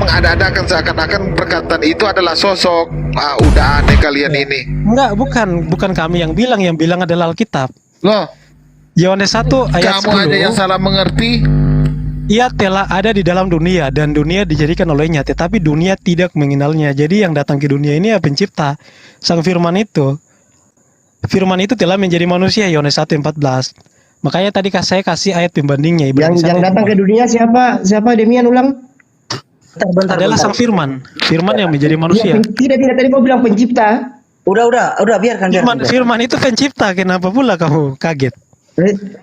mengada-adakan seakan-akan perkataan itu adalah sosok. Udah aneh kalian ini. Enggak, bukan kami yang bilang adalah Alkitab. Loh, Yohanes 1 ayat kamu aja yang 10. salah mengerti. Ia telah ada di dalam dunia dan dunia dijadikan olehnya, tetapi dunia tidak mengenalnya. Jadi yang datang ke dunia ini ya pencipta, Sang Firman itu. Firman itu telah menjadi manusia, Yohanes 1:14. Makanya tadi saya kasih ayat pembandingnya. Yang datang ke dunia siapa? Siapa Demian ulang? Adalah Sang Firman. Firman yang menjadi manusia. Tidak, tadi kau bilang pencipta. Udah biarkan. Firman itu pencipta, kenapa pula kamu kaget?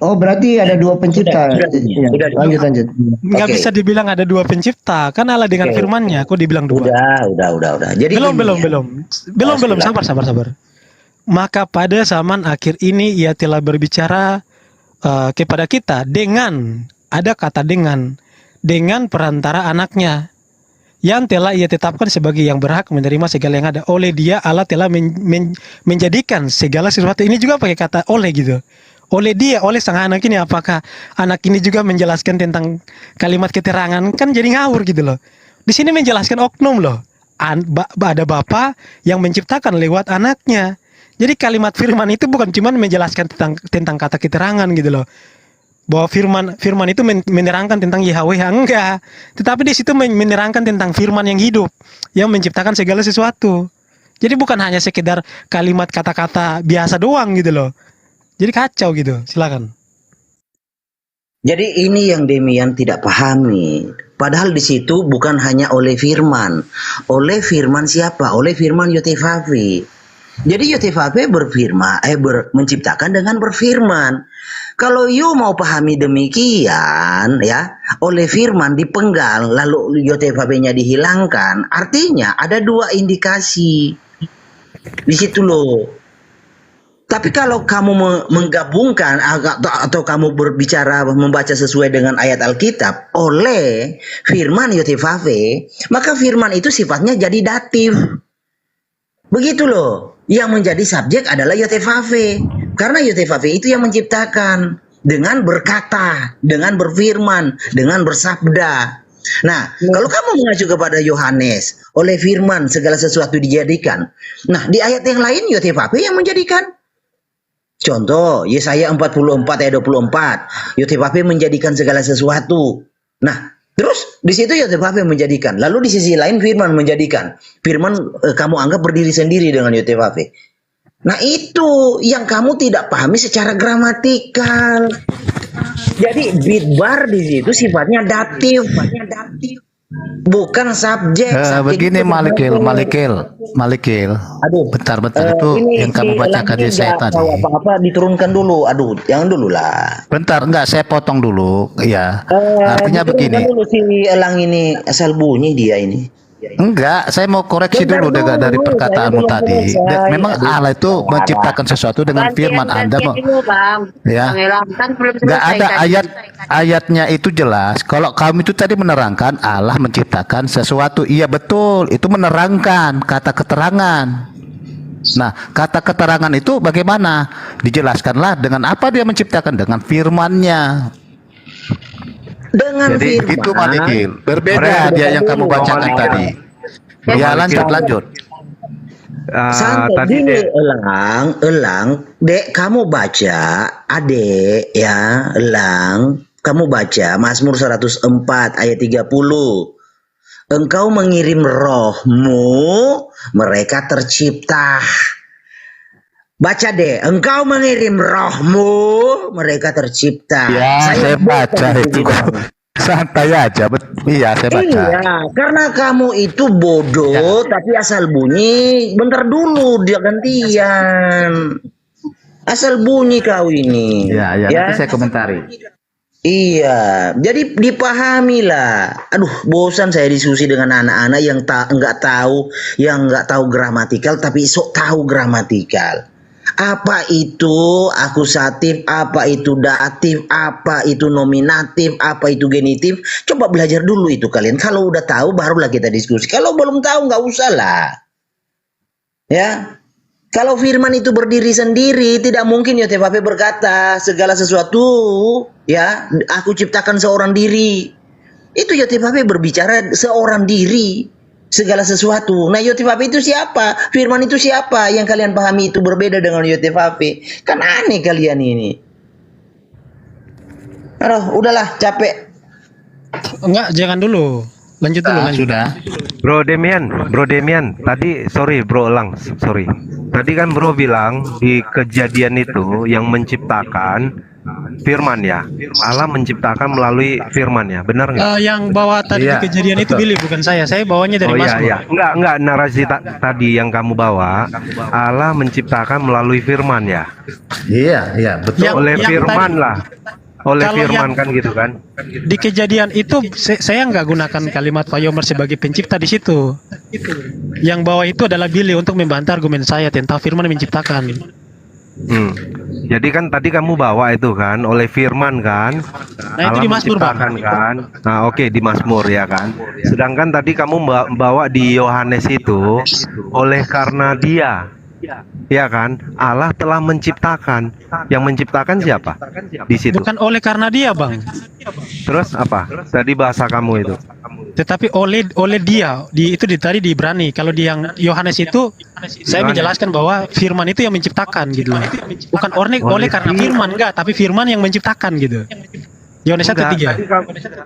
Oh, berarti ada dua pencipta. Udah. Lanjut. Nggak bisa dibilang ada dua pencipta, kan Allah dengan firman-Nya, kok dibilang dua? Udah. Jadi belum. Sabar. Maka pada zaman akhir ini ia telah berbicara kepada kita dengan, ada kata dengan perantara anaknya, yang telah ia tetapkan sebagai yang berhak menerima segala yang ada. Oleh dia Allah telah menjadikan segala sesuatu. Ini juga pakai kata oleh gitu. Oleh dia, oleh sang anak ini, apakah anak ini juga menjelaskan tentang kalimat keterangan? Kan jadi ngawur gitu loh. Di sini menjelaskan oknum loh. Ada Bapa yang menciptakan lewat anaknya. Jadi kalimat firman itu bukan cuma menjelaskan tentang kata keterangan gitu loh. Bahwa firman itu menerangkan tentang Yahweh, enggak. Tetapi di situ menerangkan tentang firman yang hidup, yang menciptakan segala sesuatu. Jadi bukan hanya sekedar kalimat kata-kata biasa doang gitu loh. Jadi kacau gitu, silakan. Jadi ini yang Demian tidak pahami. Padahal di situ bukan hanya oleh firman. Oleh firman siapa? Oleh firman Yotefavi. Jadi Yotefavi menciptakan dengan berfirman. Kalau you mau pahami demikian, ya, oleh firman dipenggal, lalu Yotefavi-nya dihilangkan, artinya ada dua indikasi di situ loh. Tapi kalau kamu menggabungkan atau kamu berbicara membaca sesuai dengan ayat Alkitab oleh firman Yotefavi, maka firman itu sifatnya jadi datif. Begitu loh. Yang menjadi subjek adalah Yotefavi. Karena Yotefavi itu yang menciptakan dengan berkata, dengan berfirman, dengan bersabda. Nah, kalau kamu mengacu kepada Yohanes, oleh firman segala sesuatu dijadikan. Nah, di ayat yang lain Yotefavi yang menjadikan. Contoh, Yesaya 44 ayat 24. Yotefavi menjadikan segala sesuatu. Nah, terus di situ Yotefavi menjadikan. Lalu di sisi lain firman menjadikan. Firman kamu anggap berdiri sendiri dengan Yotefavi. Nah, itu yang kamu tidak pahami secara gramatikal. Jadi bitbar di situ sifatnya datif. Bukan subjek. Begini Malikil. Aduh, Bentar itu yang kamu bacakan di saya tadi. Apa diturunkan dulu. Aduh, jangan dulu lah. Bentar, enggak, saya potong dulu. Ya. Artinya begini. Dulu si Elang ini asal bunyi dia ini. Enggak, saya mau koreksi dulu dari perkataanmu tadi. Memang Allah itu menciptakan sesuatu dengan firman. Anda mau, ya, enggak ada ayatnya itu jelas. Kalau kamu itu tadi menerangkan Allah menciptakan sesuatu, iya betul, itu menerangkan kata keterangan. Nah, kata keterangan itu bagaimana? Dijelaskanlah dengan apa dia menciptakan, dengan firman-Nya. Dengan Jadi firman itu Malikil. Berbeda dia yang kamu bacakan tadi. Ya, lanjut. Santai Tadi gini, Elang, Dek, kamu baca, Adek, ya, Elang, kamu baca Mazmur 104 ayat 30. Engkau mengirim rohmu, mereka tercipta. Baca deh, engkau mengirim rohmu, mereka tercipta. Ya, saya baca itu. Santai aja, iya saya baca. Iya, karena kamu itu bodoh, tapi asal bunyi. Bentar dulu, dia gantian. Asal bunyi kau ini. Ya, nanti saya komentari. Iya, jadi dipahami lah. Aduh, bosan saya diskusi dengan anak-anak yang nggak tahu gramatikal, tapi sok tahu gramatikal. Apa itu akusatif, apa itu datif, apa itu nominatif, apa itu genitif. Coba belajar dulu itu kalian. Kalau udah tahu barulah kita diskusi. Kalau belum tahu nggak usah lah. Ya. Kalau firman itu berdiri sendiri, tidak mungkin Yotefavi berkata segala sesuatu, ya, aku ciptakan seorang diri. Itu Yotefafe berbicara seorang diri segala sesuatu. Nah, Yotefafe itu siapa? Firman itu siapa? Yang kalian pahami itu berbeda dengan Yotefafe. Kan aneh kalian ini. Aduh, udahlah, capek. Enggak, jangan dulu. Lanjut dulu, lanjut. Sudah. Bro Demian, tadi sorry Bro Elang, sorry. Tadi kan Bro bilang di kejadian itu yang menciptakan firman ya. Allah menciptakan melalui firman ya, benar nggak? Yang bawa tadi Iya, di kejadian itu betul. Billy, bukan saya. Saya bawanya dari Oh Mas iya, Bro. iya. Enggak narasi tadi yang kamu bawa, Allah menciptakan melalui firman ya. Iya, betul. Oleh yang firman tadi- lah. Oleh Kalau firman yang- kan gitu kan. Di kejadian itu saya nggak gunakan kalimat Pak Yomer sebagai pencipta di situ. Yang bawah itu adalah Billy untuk membantah argumen saya tentang firman yang menciptakan. Jadi kan tadi kamu bawa itu kan oleh firman kan. Nah, itu Allah di Mazmur, Bang. menciptakan kan. Nah, oke, di Mazmur ya kan. Sedangkan tadi kamu bawa di Yohanes itu oleh karena dia. Ya kan? Allah telah menciptakan. Yang menciptakan siapa? Di situ. Bukan oleh karena dia, Bang. Terus apa? Tadi bahasa kamu itu. Tetapi oleh dia tadi di Ibrani. Kalau di yang Yohanes itu saya menjelaskan bahwa firman itu yang menciptakan gitu loh. Bukan oleh karena firman, enggak, tapi firman yang menciptakan gitu. Yohanes 1:3. Tadi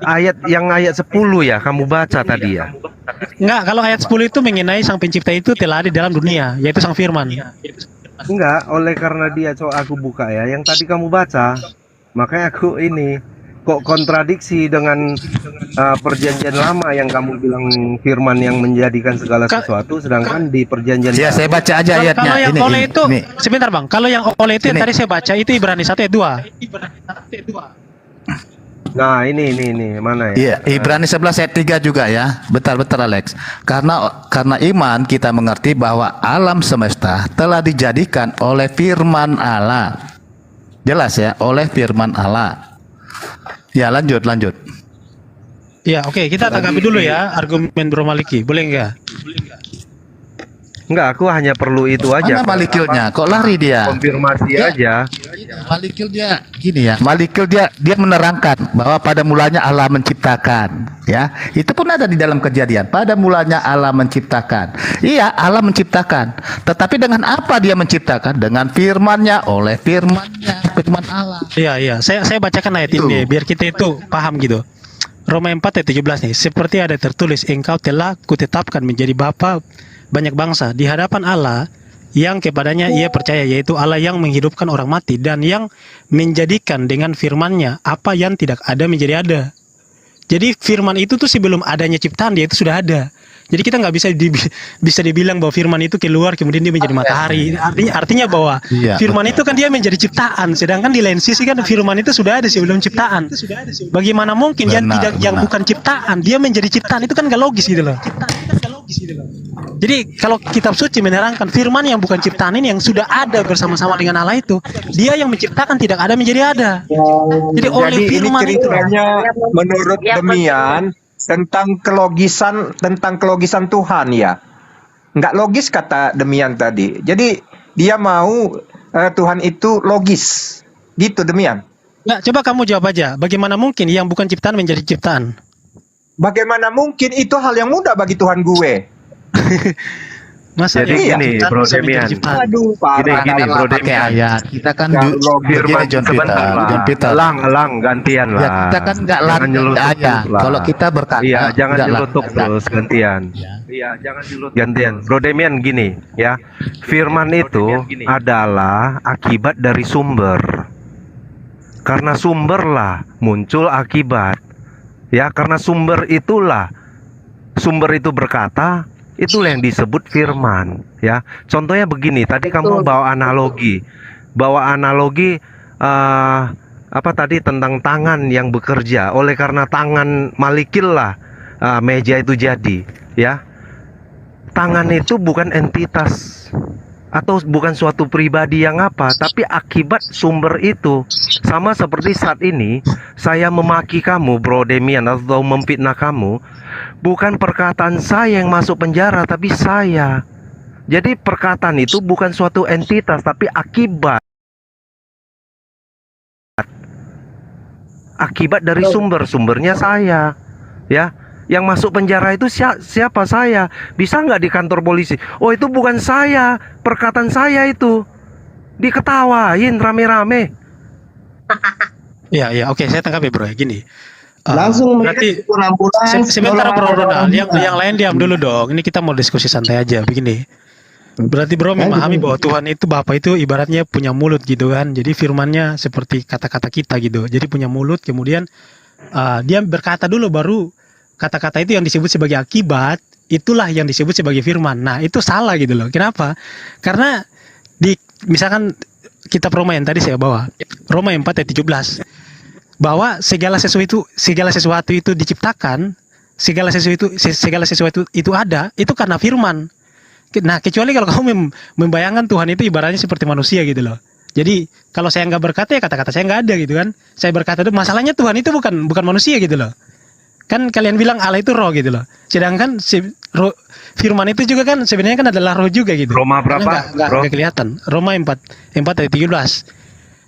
ayat 10 ya kamu baca tadi ya. Enggak, kalau ayat 10 itu mengenai sang pencipta itu telah ada di dalam dunia, yaitu sang firman. Enggak, oleh karena dia aku buka ya. Yang tadi kamu baca. Makanya aku ini kok kontradiksi dengan perjanjian lama yang kamu bilang firman yang menjadikan segala sesuatu, sedangkan di perjanjian Ya, saya baca aja ayatnya. Kalau yang oleh itu, ini. sebentar Bang, kalau yang oleh itu yang Ini. tadi saya baca itu Ibrani 1 ayat 2. Nah, ini mana ya? Iya, Ibrani 11 ayat 3 juga ya. Betul Alex. Karena iman kita mengerti bahwa alam semesta telah dijadikan oleh firman Allah. Jelas ya, oleh firman Allah. Ya, lanjut. Ya, oke, kita tanggapi dulu ya argumen Bro Maliki. Boleh enggak? Enggak, aku hanya perlu itu aja. Mana Malikilnya? Kok lari dia? Konfirmasi aja. Malikil dia gini ya. Malikil dia menerangkan bahwa pada mulanya Allah menciptakan, ya. Itu pun ada di dalam Kejadian. Pada mulanya Allah menciptakan. Iya, Allah menciptakan. Tetapi dengan apa dia menciptakan? Dengan firman-Nya, oleh firman-Nya, firman Allah. Iya. Saya bacakan ayat Itu. ini biar kita itu paham gitu. Roma 4 ayat 17 nih. Seperti ada tertulis, engkau telah kutetapkan menjadi bapa banyak bangsa di hadapan Allah yang kepadanya ia percaya, yaitu Allah yang menghidupkan orang mati dan yang menjadikan dengan firman-Nya apa yang tidak ada menjadi ada. Jadi firman itu tuh sebelum adanya ciptaan dia itu sudah ada. Jadi kita nggak bisa dibilang bahwa firman itu keluar kemudian dia menjadi matahari. Artinya bahwa Iya, firman itu kan dia menjadi ciptaan, sedangkan di lain sisi kan firman itu sudah ada sebelum ciptaan. Bagaimana mungkin Benar. yang bukan ciptaan dia menjadi ciptaan, itu kan nggak logis gitu loh. Jadi kalau kitab suci menerangkan firman yang bukan ciptaan ini yang sudah ada bersama-sama dengan Allah itu, dia yang menciptakan tidak ada menjadi ada. Jadi oleh Jadi ini firman itu ceritanya menurut Demian tentang kelogisan Tuhan ya. Nggak logis kata Demian tadi. Jadi dia mau Tuhan itu logis. Gitu Demian. Nggak, coba kamu jawab aja. Bagaimana mungkin yang bukan ciptaan menjadi ciptaan? Bagaimana mungkin itu hal yang mudah bagi Tuhan gue? Masa Jadi yang gini, ciptaan Bro bisa menjadi Demian. ciptaan? Aduh, parah. Gini, Bro Pakai Demian. ayat. Kita kan Firman John sebentar lah. Peter. Elang, gantian lah. Ya, kita kan nggak Jangan lari nyelutuk ayat. terus lah. Kalau kita berkata, Iya, jangan nggak nyelutuk lari. terus, gantian. Iya, jangan nyelutuk. Gantian. Bro Demian gini, ya. Firman itu adalah akibat dari sumber. Karena sumberlah muncul akibat. Ya, karena sumber itu berkata, itulah yang disebut firman, ya. Contohnya begini, tadi kamu bawa analogi apa tadi tentang tangan yang bekerja. Oleh karena tangan Malikil lah meja itu jadi, ya. Tangan itu bukan entitas atau bukan suatu pribadi yang apa, tapi akibat sumber itu. Sama seperti saat ini saya memaki kamu, Bro Demian, atau memfitnah kamu, bukan perkataan saya yang masuk penjara, tapi saya. Jadi perkataan itu bukan suatu entitas, tapi akibat dari sumbernya saya. Ya, yang masuk penjara itu siapa? Saya. Bisa nggak di kantor polisi? Oh, itu bukan saya, perkataan saya itu. Diketawain rame-rame. Ya, oke, saya tangkap ya bro. Gini, Langsung berarti ambulans. sebentar tolong bro Ronald, orang yang lain diam dulu dong. Ini kita mau diskusi santai aja. Begini, berarti bro memahami bahwa Tuhan itu Bapa itu ibaratnya punya mulut gitu kan. Jadi firman-Nya seperti kata-kata kita gitu. Jadi punya mulut, kemudian dia berkata dulu, baru kata-kata itu yang disebut sebagai akibat, itulah yang disebut sebagai firman. Nah, itu salah gitu loh. Kenapa? Karena misalkan kitab Roma yang tadi saya bawa, Roma 4 ayat 17, bahwa segala sesuatu itu diciptakan, segala sesuatu itu ada, itu karena firman. Nah, kecuali kalau kamu membayangkan Tuhan itu ibaratnya seperti manusia gitu loh. Jadi kalau saya nggak berkata, ya kata-kata saya nggak ada gitu kan. Saya berkata itu, masalahnya Tuhan itu bukan manusia gitu loh. Kan kalian bilang Allah itu roh gitu loh. Sedangkan firman itu juga kan sebenarnya kan adalah roh juga gitu. Roma berapa? Nggak kelihatan. Roma 4 ayat 17.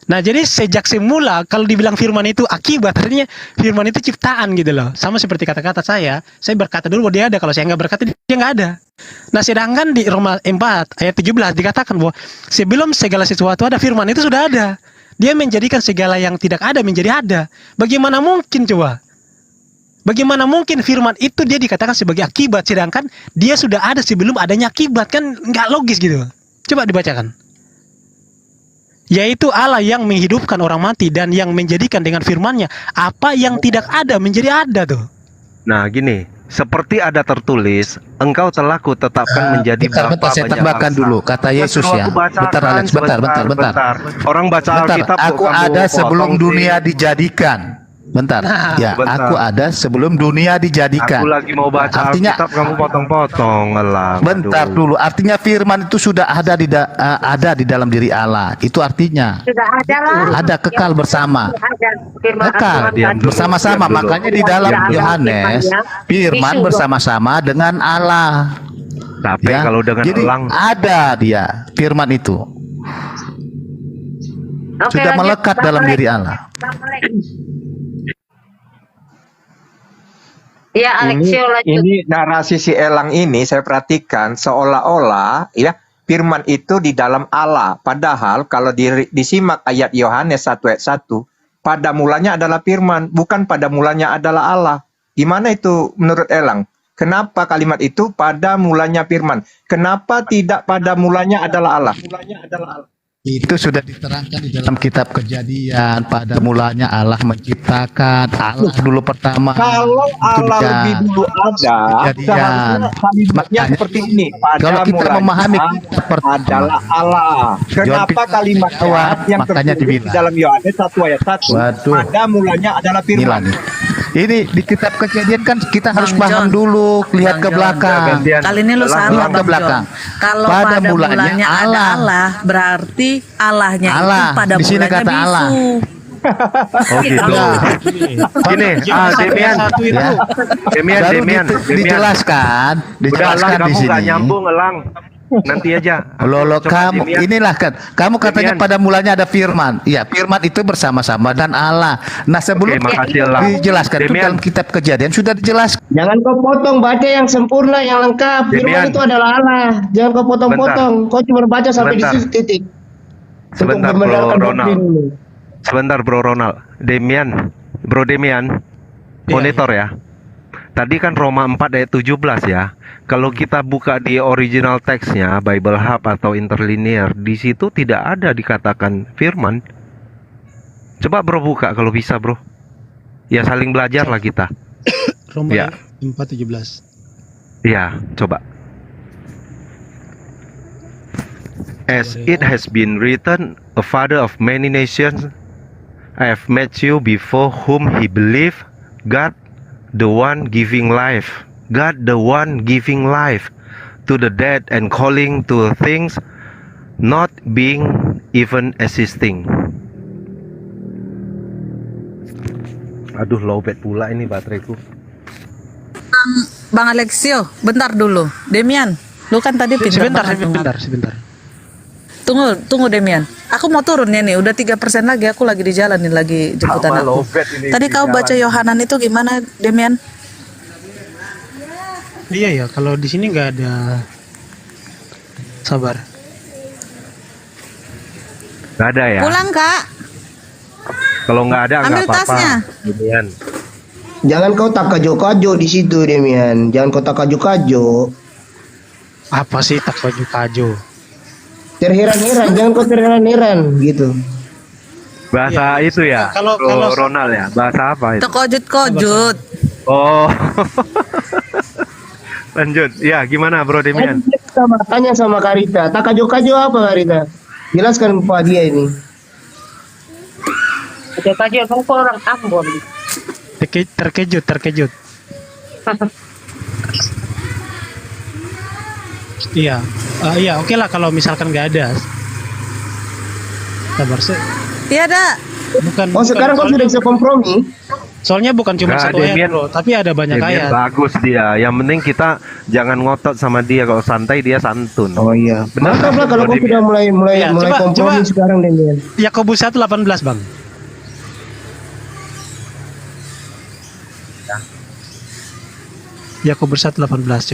Nah, jadi sejak semula kalau dibilang firman itu akibat, artinya firman itu ciptaan gitu loh. Sama seperti kata-kata saya berkata dulu bahwa dia ada, kalau saya nggak berkata dia nggak ada. Nah, sedangkan di Roma 4 ayat 17 dikatakan bahwa sebelum segala sesuatu ada, firman itu sudah ada. Dia menjadikan segala yang tidak ada menjadi ada. Bagaimana mungkin coba? Bagaimana mungkin firman itu dia dikatakan sebagai akibat, sedangkan dia sudah ada sebelum adanya akibat? Kan nggak logis gitu. Coba dibacakan. Yaitu Allah yang menghidupkan orang mati dan yang menjadikan dengan firman-Nya apa yang tidak ada menjadi ada tuh. Nah, gini, seperti ada tertulis, engkau telah kutetapkan menjadi bentar, saya banyak tambahkan bangsa. dulu kata Yesus ya. Bentar Alex, bentar. Orang baca Alkitab Aku bukan ada mau sebelum potong dunia sih. dijadikan. Bentar. Ya, Bentar. aku ada sebelum dunia dijadikan. Aku lagi mau baca Artinya Alkitab, kamu potong-potong. Elang, bentar aduh. dulu. Artinya firman itu sudah ada di dalam diri Allah. Itu artinya Sudah ada lah. ada kekal bersama. Ada firman Kekal Tuhan diam tadi. dulu, bersama-sama. diam dulu. Makanya di dalam Sudah ada Yohanes firman-Nya. firman Bisu, bersama-sama dengan Allah. Tapi Ya. kalau dengan Jadi elang, ada dia firman itu Oke, sudah lanjut, melekat Bang dalam Alex. diri Allah. Bang Alex. Ya, Alexio lanjut. Ini narasi si Elang ini saya perhatikan seolah-olah ya firman itu di dalam Allah. Padahal kalau disimak ayat Yohanes 1 ayat 1, pada mulanya adalah firman, bukan pada mulanya adalah Allah. Gimana itu menurut Elang? Kenapa kalimat itu pada mulanya firman? Kenapa tidak pada mulanya adalah Allah? Itu sudah diterangkan di dalam kitab Kejadian. Pada mulanya Allah menciptakan. Allah dulu pertama. Kalau Allah dia lebih dulu ada, Kejadian. seharusnya kalimatnya Makanya, seperti ini. Pada kalau kita mulanya memahami seperti adalah Allah. Kenapa John kalimatnya jawab, yang makanya tertulis di dibilang. dalam Yohanes 1 ayat 1, Waduh. pada mulanya adalah Ini firman. lagi. Ini di kitab Kejadian kan kita harus Bang paham John. dulu, lihat Bang ke John. belakang. gantian. Kali ini lu Elang, salah lihat ke Bang belakang. John. Kalau Pada pada mulanya mulanya ada Allah. Allah, berarti Allahnya Allah. itu pada Di sini mulanya kata Allah. bisu. Oh gitu. Nah, Gini, Demian, Satu itu. ya. Demian, Baru Demian. dijelaskan, Udah, Elang, dijelaskan di kamu nggak sini. nyambung, Elang. Nanti aja. Lolo Coba, kamu, Demian. inilah kan, kamu katanya Demian. pada mulanya ada firman. Ya, firman itu bersama-sama dan Allah. Nah, sebelum Oke, makasih, Elang. dijelaskan itu Demian. dalam kitab Kejadian sudah dijelaskan. Jangan kau potong, baca yang sempurna, yang lengkap. Firman Demian. itu adalah Allah. Jangan kau potong-potong. Kau cuma baca sampai di Sebentar. situ titik. Sebentar, Untuk Bro membenarkan Ronald. doktrin ini. Sebentar, Bro Ronald. Demian, Bro Demian, monitor ya. Tadi kan Roma 4 ayat 17 ya. Kalau kita buka di original teksnya, Bible Hub atau interlinear, di situ tidak ada dikatakan firman. Coba Bro buka kalau bisa, Bro. Ya saling belajar lah kita. Roma Ya. 4:17. Ya, coba. As it has been written, a father of many nations, I have met you before whom he believed, God the one giving life, God the one giving life to the dead and calling to things not being even existing. Aduh, lowbat pula ini bateraiku. Bang Alexio, bentar dulu. Demian, lu kan tadi pintar banget dengar. Sebentar. Tunggu Demian. Aku mau turun ya nih, udah 3% lagi, aku lagi di jalan nih, lagi jemputan Sama aku. lowbat ini Tadi di kau baca jalan. Yohanan itu gimana, Demian? Iya ya, kalau di sini nggak ada. Sabar. Nggak ada ya? Pulang, Kak. Kalau nggak ada nggak Ambil apa-apa. tasnya. Demian. Jangan kau tak kajo-kajo di situ, Demian. Jangan kau tak kajo-kajo. Apa sih tak kaju-kaju? Terheran-heran, jangan kau terheran-heran gitu. Bahasa Iya. itu ya? Kalau- Bro kalau- Ronald ya? Bahasa apa itu? Tekojut-kojut. Oh. Lanjut. Ya, gimana Bro Demian? Tanya sama Karita, tak kajo-kajo apa Karita? Jelaskan Pak dia ini. Kaji kamu kok orang Ambon. Terkejut. Iya, iya oke lah kalau misalkan nggak ada. Sabar sih. Iya, ada. Bukan. Oh sekarang kau sudah bisa kompromi? Soalnya bukan cuma Nggak, satu ayat Demian- bro, tapi ada banyak Demian ayat. bagus dia. Yang penting kita jangan ngotot sama dia. Kalau santai dia santun. Oh iya. Benar, Mantap lah kalau Bro kau sudah Demian. mulai Ya, coba- kompromi coba. sekarang Demian. Yakobus 1:18 bang. Yakobus 1:18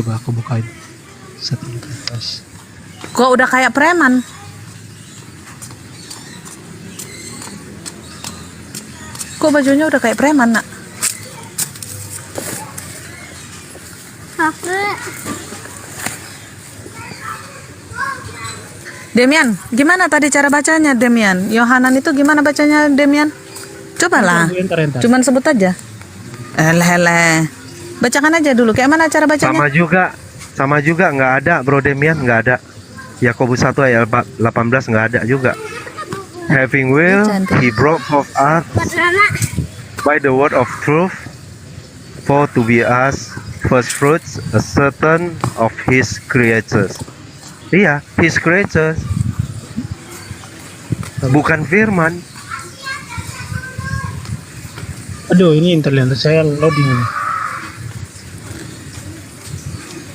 coba aku bukain. 1:18. Kok udah kayak preman? Kok bajunya udah kayak preman, Nak? Demian, gimana tadi cara bacanya, Demian? Yohanan itu gimana bacanya, Demian? Cobalah. Enter. Cuman sebut aja. Eleh. Bacakan aja dulu. Kayak mana cara bacanya? Sama juga nggak ada Bro Demian, nggak ada. Yakobus 1 ayat 18 nggak ada juga. Having will, he brought forth us by the word of truth, for to be us first fruits, a certain of his creatures. Iya, his creatures. Bukan firman. Aduh ini internet saya loading.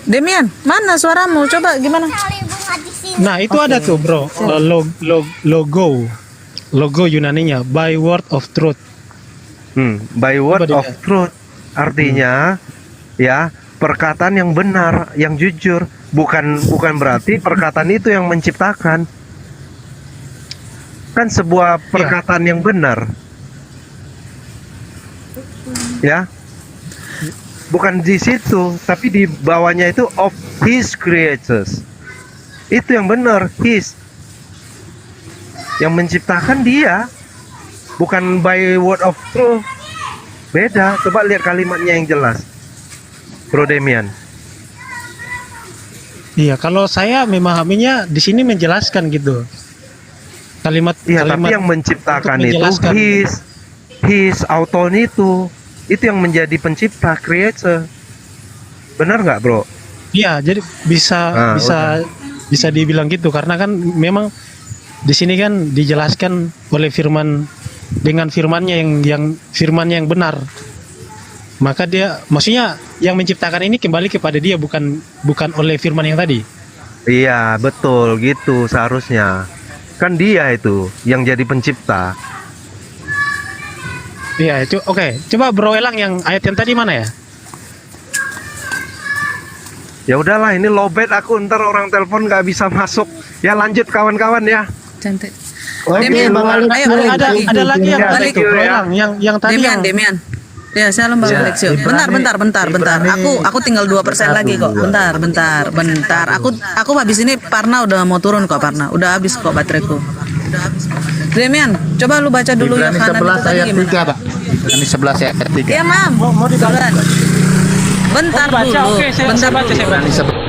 Demian, mana suaramu? Coba gimana? Nah itu ada tuh bro, logo Yunaninya by word of truth. By word Coba of truth artinya ya perkataan yang benar, yang jujur. Bukan berarti perkataan itu yang menciptakan. Kan sebuah perkataan yang benar. Ya. Bukan di situ, tapi di bawahnya itu of his creatures. Itu yang benar, his. Yang menciptakan dia. Bukan by word of truth. Beda, coba lihat kalimatnya yang jelas. Bro Demian. Iya, kalau saya memahaminya di sini menjelaskan gitu. Kalimat Iya, kalimat tapi yang menciptakan untuk itu menjelaskan. his auton itu yang menjadi pencipta, creator. Benar nggak, Bro? Iya, jadi bisa bisa dibilang gitu karena kan memang di sini kan dijelaskan oleh firman dengan firmannya yang firmannya yang benar. Maka dia maksudnya yang menciptakan ini kembali kepada dia bukan oleh firman yang tadi. Iya, betul gitu seharusnya. Kan dia itu yang jadi pencipta. Iya, itu oke. Coba Bro Elang yang ayat yang tadi mana ya? Ya udahlah, ini lowbat aku, ntar orang telepon nggak bisa masuk. Ya lanjut kawan-kawan ya. Cantik. Oke, Demian, Bang Alex. ayo, Ada lagi yang Balik tadi tuh, dulu Bro ya. Elang yang tadi Demian, yang Demian. Ya, shalom Bang Alexio. Bentar. Aku tinggal 2% lagi kok. Bentar. Aku habis ini Parna udah mau turun kok, Parna. Udah habis kok bateraiku. Demian, coba lu baca dulu Ibrani Yohanan 11 itu tadi ayat gimana? 3, Pak. Ibrani 11 ayat 3. Ya, Mam. mau dibaca. Bentar Baca, dulu. oke, saya baca. Ibrani 11